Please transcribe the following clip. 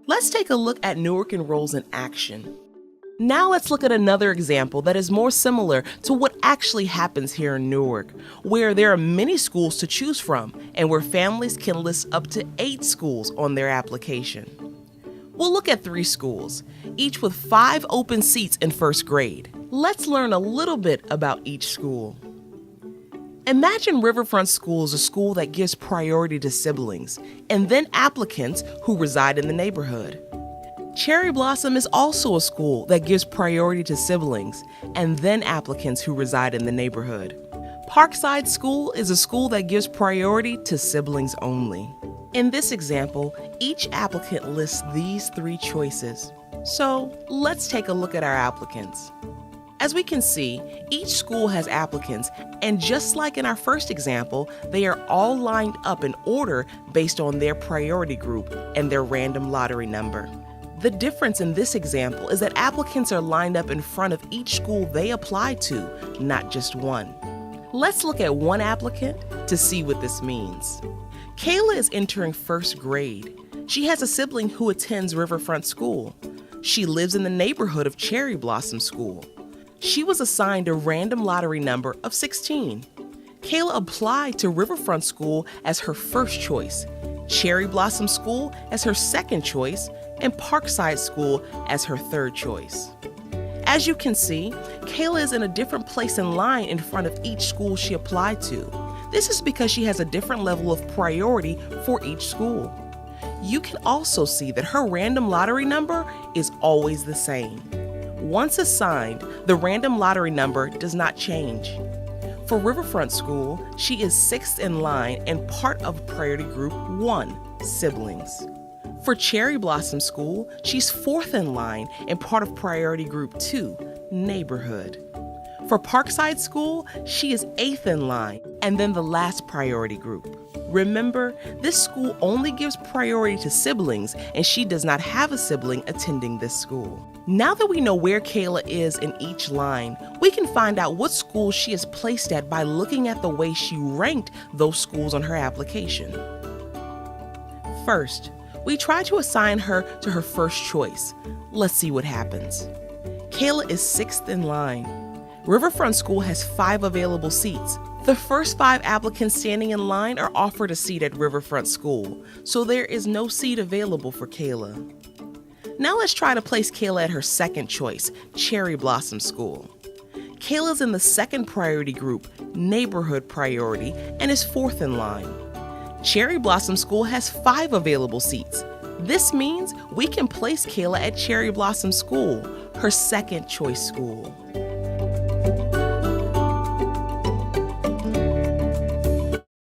Let's take a look at Newark Enrolls in action. Now let's look at another example that is more similar to what actually happens here in Newark, where there are many schools to choose from and where families can list up to 8 schools on their application. We'll look at 3 schools, each with 5 open seats in first grade. Let's learn a little bit about each school. Imagine Riverfront School is a school that gives priority to siblings and then applicants who reside in the neighborhood. Cherry Blossom is also a school that gives priority to siblings and then applicants who reside in the neighborhood. Parkside School is a school that gives priority to siblings only. In this example, each applicant lists these 3 choices. So let's take a look at our applicants. As we can see, each school has applicants, and just like in our first example, they are all lined up in order based on their priority group and their random lottery number. The difference in this example is that applicants are lined up in front of each school they apply to, not just one. Let's look at one applicant to see what this means. Kayla is entering first grade. She has a sibling who attends Riverfront School. She lives in the neighborhood of Cherry Blossom School. She was assigned a random lottery number of 16. Kayla applied to Riverfront School as her first choice, Cherry Blossom School as her second choice, and Parkside School as her third choice. As you can see, Kayla is in a different place in line in front of each school she applied to. This is because she has a different level of priority for each school. You can also see that her random lottery number is always the same. Once assigned, the random lottery number does not change. For Riverfront School, she is 6th in line and part of priority group 1, siblings. For Cherry Blossom School, she's 4th in line and part of priority group 2, neighborhood. For Parkside School, she is 8th in line and then the last priority group. Remember, this school only gives priority to siblings, and she does not have a sibling attending this school. Now that we know where Kayla is in each line, we can find out what school she is placed at by looking at the way she ranked those schools on her application. First, we try to assign her to her first choice. Let's see what happens. Kayla is 6th in line. Riverfront School has 5 available seats. The first 5 applicants standing in line are offered a seat at Riverfront School, so there is no seat available for Kayla. Now let's try to place Kayla at her second choice, Cherry Blossom School. Kayla's in the second priority group, neighborhood priority, and is 4th in line. Cherry Blossom School has 5 available seats. This means we can place Kayla at Cherry Blossom School, her second choice school.